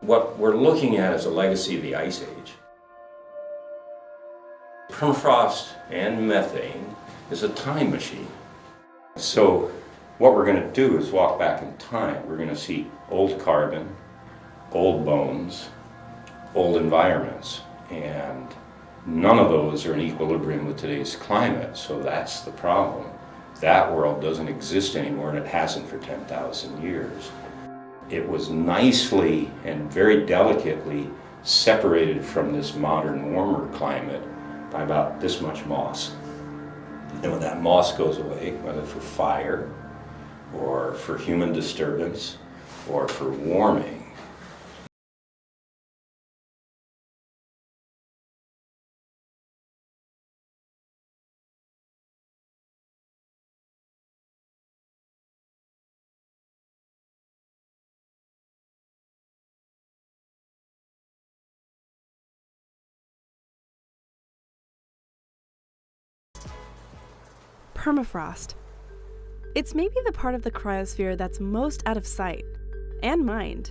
What we're looking at is a legacy of the Ice Age. Permafrost and methane is a time machine. So what we're going to do is walk back in time. We're going to see old carbon, old bones, old environments, and none of those are in equilibrium with today's climate, so that's the problem. That world doesn't exist anymore, and it hasn't for 10,000 years. It was nicely and very delicately separated from this modern warmer climate by about this much moss. And when that moss goes away, whether for fire or for human disturbance or for warming, Permafrost. It's maybe the part of the cryosphere that's most out of sight and mind.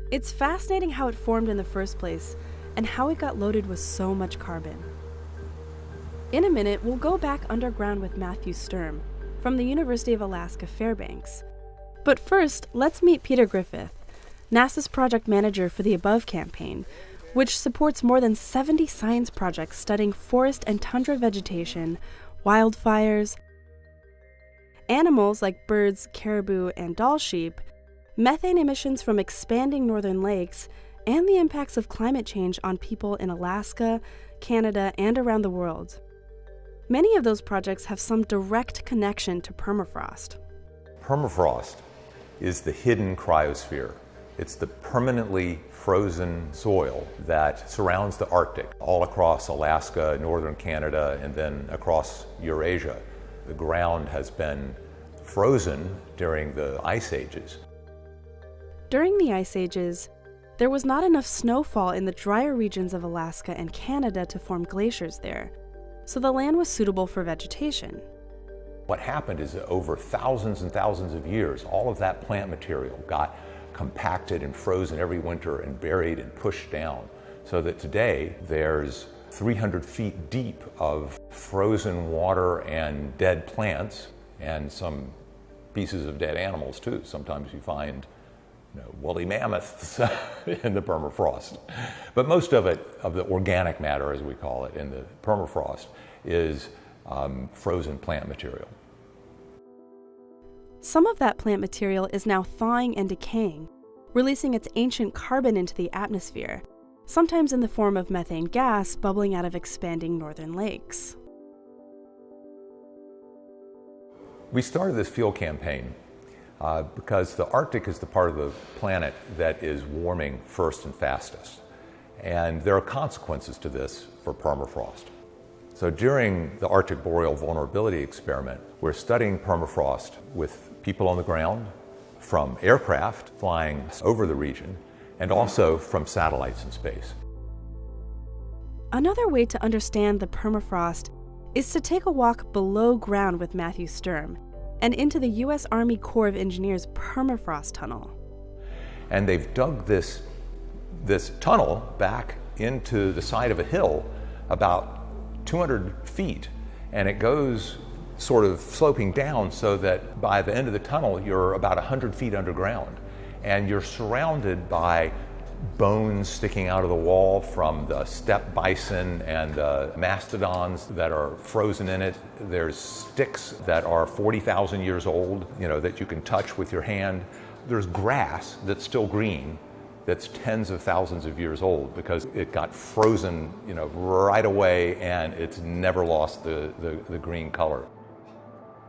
It's fascinating how it formed in the first place and how it got loaded with so much carbon. In a minute, we'll go back underground with Matthew Sturm from the University of Alaska Fairbanks. But first, let's meet Peter Griffith, NASA's project manager for the Above campaign, which supports more than 70 science projects studying forest and tundra vegetation, wildfires, animals like birds, caribou, and Dall sheep, methane emissions from expanding northern lakes, and the impacts of climate change on people in Alaska, Canada, and around the world. Many of those projects have some direct connection to permafrost. Permafrost is the hidden cryosphere. It's the permanently frozen soil that surrounds the Arctic, all across Alaska, northern Canada, and then across Eurasia. The ground has been frozen during the ice ages. During the ice ages, there was not enough snowfall in the drier regions of Alaska and Canada to form glaciers there, so the land was suitable for vegetation. What happened is that over thousands and thousands of years, all of that plant material got compacted and frozen every winter and buried and pushed down, so that today there's 300 feet deep of frozen water and dead plants and some pieces of dead animals too. Sometimes you find woolly mammoths in the permafrost. But most of it, of the organic matter as we call it in the permafrost, is frozen plant material. Some of that plant material is now thawing and decaying, releasing its ancient carbon into the atmosphere, sometimes in the form of methane gas bubbling out of expanding northern lakes. We started this field campaign because the Arctic is the part of the planet that is warming first and fastest. And there are consequences to this for permafrost. So during the Arctic Boreal Vulnerability Experiment, we're studying permafrost with people on the ground, from aircraft flying over the region, and also from satellites in space. Another way to understand the permafrost is to take a walk below ground with Matthew Sturm and into the U.S. Army Corps of Engineers Permafrost Tunnel. And they've dug this tunnel back into the side of a hill about 200 feet, and it goes sort of sloping down so that by the end of the tunnel you're about 100 feet underground, and you're surrounded by bones sticking out of the wall from the steppe bison and the mastodons that are frozen in it. There's sticks that are 40,000 years old, that you can touch with your hand. There's grass that's still green, that's tens of thousands of years old because it got frozen, right away, and it's never lost the green color.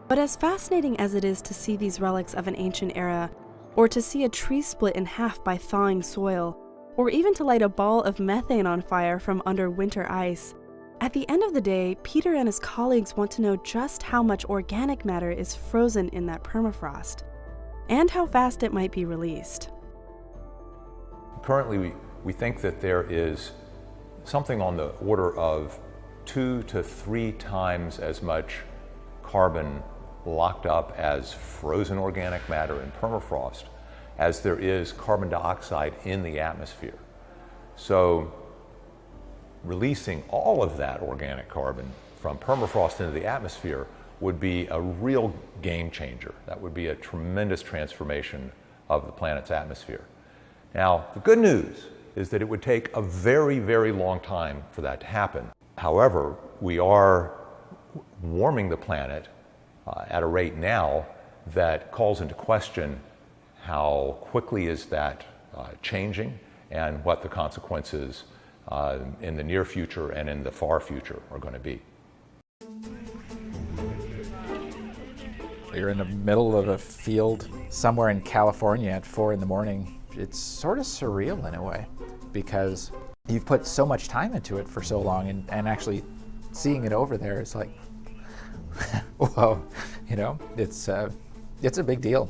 But as fascinating as it is to see these relics of an ancient era, or to see a tree split in half by thawing soil, or even to light a ball of methane on fire from under winter ice, at the end of the day, Peter and his colleagues want to know just how much organic matter is frozen in that permafrost, and how fast it might be released. Currently, we think that there is something on the order of 2 to 3 times as much carbon locked up as frozen organic matter in permafrost as there is carbon dioxide in the atmosphere. So releasing all of that organic carbon from permafrost into the atmosphere would be a real game changer. That would be a tremendous transformation of the planet's atmosphere. Now, the good news is that it would take a very, very long time for that to happen. However, we are warming the planet at a rate now that calls into question how quickly is that changing and what the consequences in the near future and in the far future are going to be. You're in the middle of a field somewhere in California at 4 in the morning. It's sort of surreal in a way, because you've put so much time into it for so long, and actually seeing it over there is like, whoa, you know, it's a big deal.